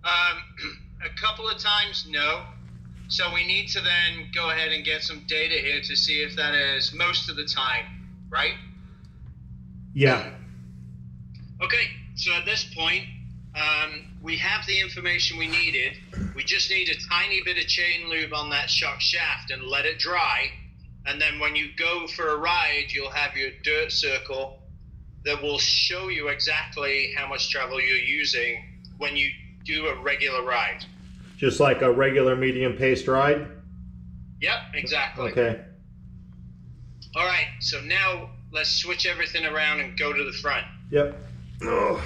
A couple of times, no. So we need to then go ahead and get some data here to see if that is most of the time, right? Yeah. Okay, so at this point, we have the information we needed. We just need a tiny bit of chain lube on that shock shaft and let it dry. And then when you go for a ride, you'll have your dirt circle that will show you exactly how much travel you're using when you do a regular ride. Just like a regular medium-paced ride? Yep, exactly. Okay. All right, so now let's switch everything around and go to the front. Yep. Oh.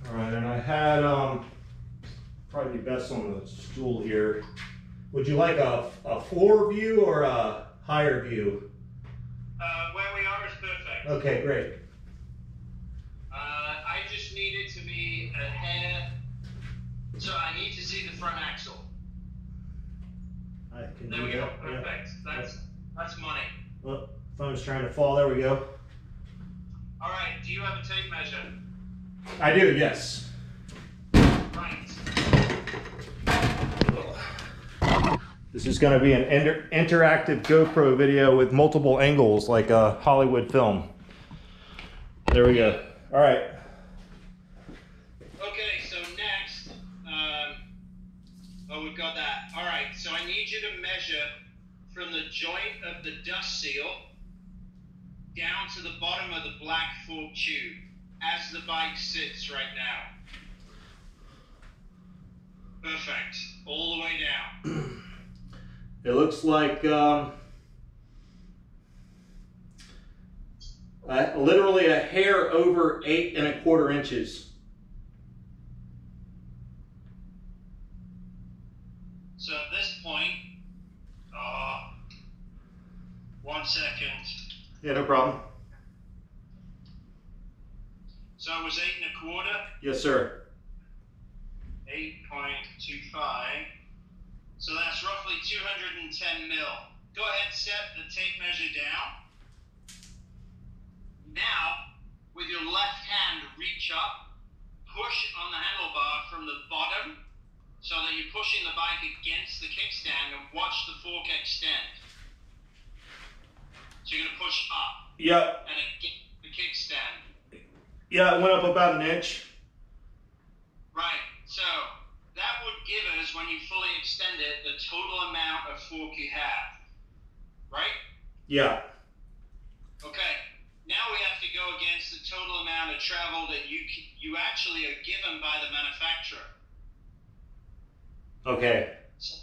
All right, and I had probably best on the stool here. Would you like a floor view or a higher view? Where we are is perfect. Okay, great. I just need it to be a hair, so I need to see the front axle. I can There do we that. go, perfect. Yeah. That's money. Well, phone's trying to fall. There we go. All right, do you have a tape measure? I do, yes. Right. This is going to be an interactive GoPro video with multiple angles, like a Hollywood film. There we go. All right. Okay, so next, oh, we've got that. All right, so I need you to measure from the joint of the dust seal down to the bottom of the black fork tube as the bike sits right now. Perfect. All the way down. It looks like literally a hair over 8 1/4 inches. So at this point, 1 second. Yeah, no problem. So it was 8 1/4. Yes, sir. 8.25. So that's roughly 210 mil. Go ahead, set the tape measure down. Now, with your left hand, reach up, push on the handlebar from the bottom so that you're pushing the bike against the kickstand and watch the fork extend. So you're going to push up. Yep. And against the kickstand. Yeah, it went up about 1 inch. Right. So that would give us, when you fully extend it, the total amount of fork you have. Right? Yeah. Okay. Now we have to go against the total amount of travel that you actually are given by the manufacturer. Okay. So,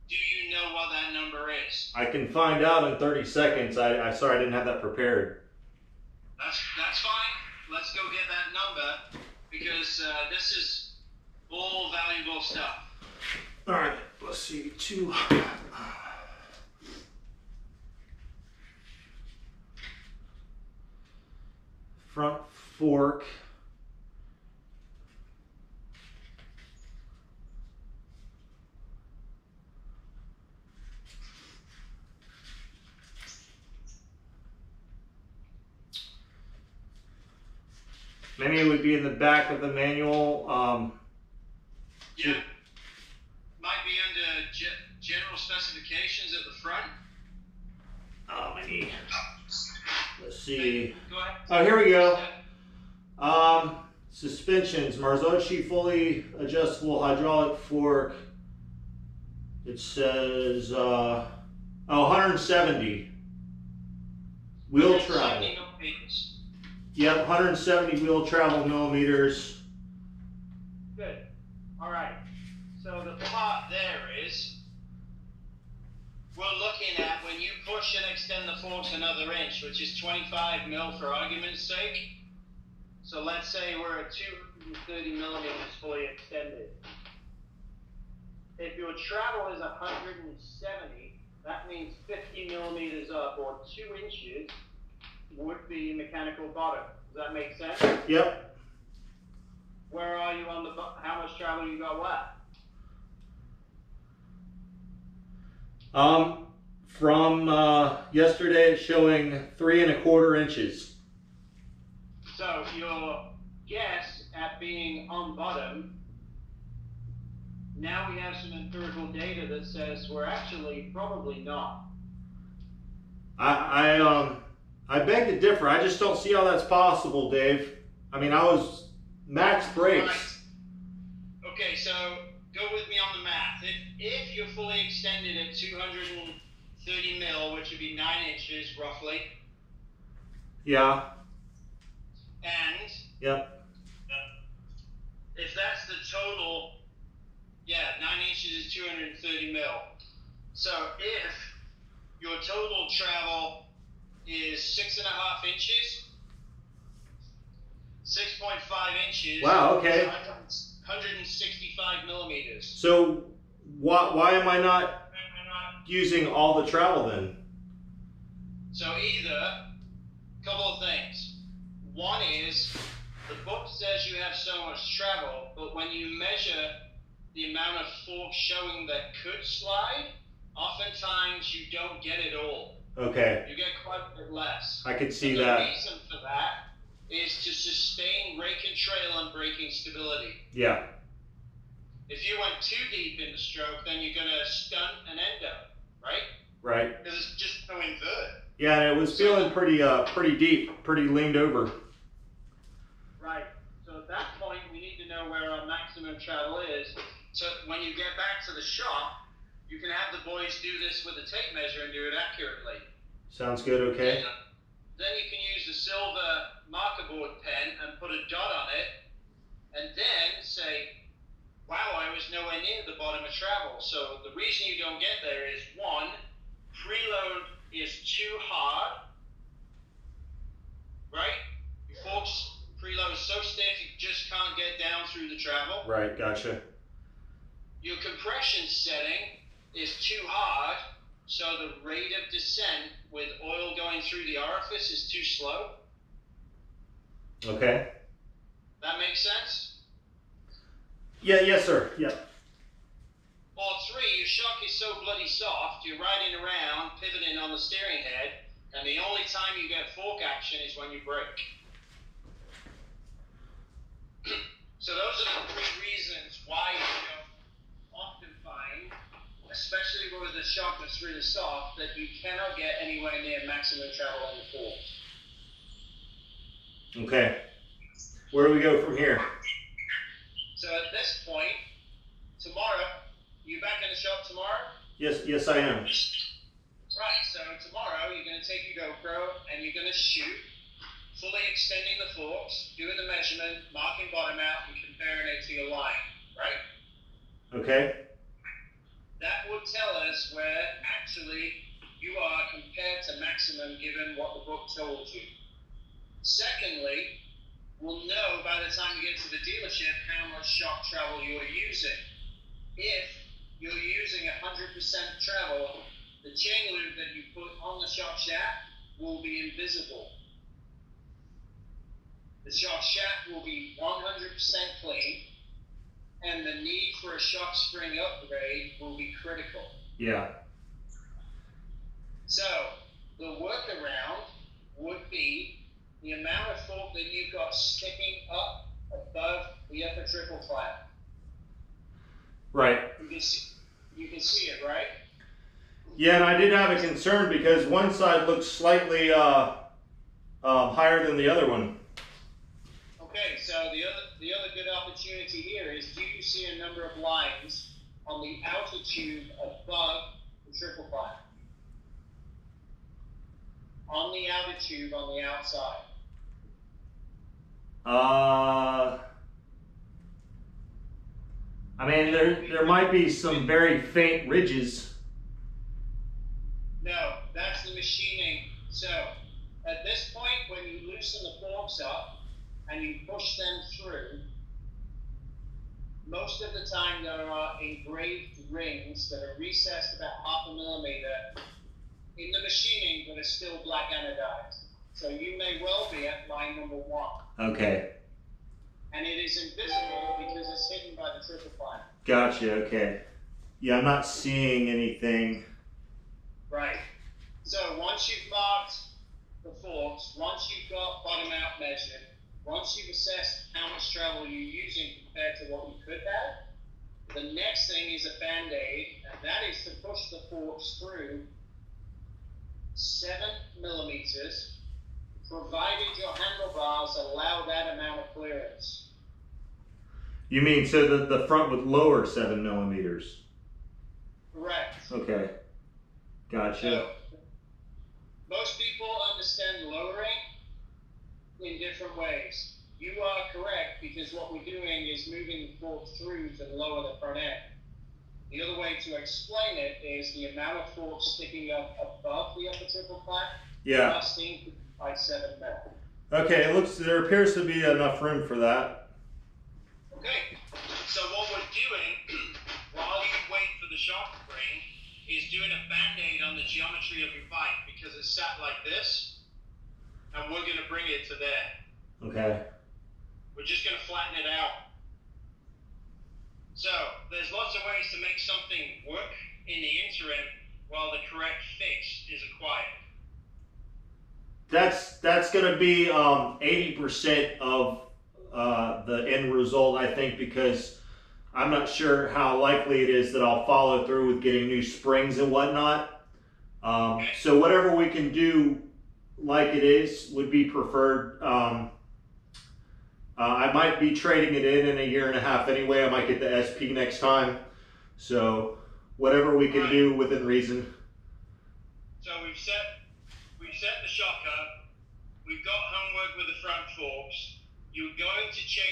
do you know what that number is? I can find out in 30 seconds. I sorry, I didn't have that prepared. That's fine. Let's go get that number because this is all valuable stuff. All right, let's see. Front fork. Maybe it would be in the back of the manual. Yeah. Might be under general specifications at the front. Let's see. Go ahead. Oh, here we go. Suspensions, Marzocchi fully adjustable hydraulic fork. It says 170 wheel travel. Yep, 170 wheel travel millimeters. Good. All right. So the part there is we're looking at when you push and extend the forks another inch, which is 25 mil for argument's sake. So let's say we're at 230 millimeters fully extended. If your travel is 170, that means 50 millimeters up, or 2 inches, would be mechanical bottom. Does that make sense? Yep. Where are you on the, how much travel you got left? From yesterday, it's showing 3 1/4 inches. So your guess at being on bottom, now we have some empirical data that says we're actually probably not. I beg to differ. I just don't see how that's possible, Dave. I mean, I was max brakes. Right. Okay, so go with me on the math. If you're fully extended at 230 mil, which would be 9 inches roughly. Yeah. And yep. If that's the total, yeah, 9 inches is 230 mil. So if your total travel is 6.5 inches, 6.5 inches. Wow, okay. 165 millimeters. So why am I not using all the travel then? So either, a couple of things. One is, the book says you have so much travel, but when you measure the amount of fork showing that could slide, oftentimes you don't get it all. Okay. You get quite a bit less. I could see and that. The reason for that is to sustain rake and trail and braking stability. Yeah. If you went too deep in the stroke, then you're going to stunt and end up, right? Right. Because it's just no invert. Yeah, and it was feeling pretty deep, pretty leaned over. Right. So at that point, we need to know where our maximum travel is. So when you get back to the shop, you can have the boys do this with a tape measure and do it accurately. Sounds good, okay. Then you can use the silver marker board pen and put a dot on it, and then say, wow, I was nowhere near the bottom of travel. So the reason you don't get there is, one, preload is too hard, right? Your forks preload is so stiff you just can't get down through the travel. Right, gotcha. Your compression setting is too hard, so the rate of descent with oil going through the orifice is too slow. Okay. That makes sense? Yeah, yes, sir. Yep. Or three, your shock is so bloody soft, you're riding around, pivoting on the steering head, and the only time you get fork action is when you brake. So those are the 3 reasons why you don't often find, especially with a shock that's really soft, that you cannot get anywhere near maximum travel on the forks. Okay. Where do we go from here? So at this point, tomorrow, you back in the shop tomorrow? Yes, I am. Right, so tomorrow you're going to take your GoPro and you're going to shoot, fully extending the forks, doing the measurement, marking bottom out, and comparing it to your line, right? Okay. That would tell us where actually you are compared to maximum given what the book told you. Secondly, we'll know by the time you get to the dealership how much shock travel you're using. If you're using 100% travel, the chain loop that you put on the shock shaft will be invisible. The shock shaft will be 100% clean, and the need for a shock spring upgrade will be critical. Yeah. So the workaround would be the amount of fork that you've got sticking up above the upper triple flap. Right. You can see it, right? Yeah, and I did have a concern because one side looks slightly higher than the other one. Okay, so the other good opportunity here is, do you see a number of lines on the outer tube above the triple flap? On the outer tube on the outside. I mean, there might be some very faint ridges. No, that's the machining. So at this point, when you loosen the forks up and you push them through, most of the time there are engraved rings that are recessed about 0.5 millimeter in the machining that are still black anodized. So you may well be at line number 1. Okay. And it is invisible because it's hidden by the triple flap. Gotcha, okay. Yeah, I'm not seeing anything. Right. So once you've marked the forks, once you've got bottom out measured, once you've assessed how much travel you're using compared to what you could have, the next thing is a band-aid, and that is to push the forks through 7 millimeters, provided your handlebars allow that amount of clearance. You mean so that the front would lower 7 millimeters? Correct. Okay. Gotcha. So, most people understand lowering in different ways. You are correct, because what we're doing is moving the fork through to lower the front end. The other way to explain it is the amount of fork sticking up above the upper triple clap. Yeah. Must increase by 7 mil. Okay, there appears to be enough room for that. Okay, so what we're doing while you wait for the shock ring is doing a band-aid on the geometry of your bike, because it's sat like this, and we're going to bring it to there. Okay. We're just going to flatten it out. So there's lots of ways to make something work in the interim while the correct fix is acquired. That's going to be 80% of the end result, I think, because I'm not sure how likely it is that I'll follow through with getting new springs and whatnot. Okay. So whatever we can do like it is would be preferred. I might be trading it in a year and a half anyway. I might get the SP next time. So whatever we can do within reason. So we've set the shock up. We've got homework with the front forks. You're going to change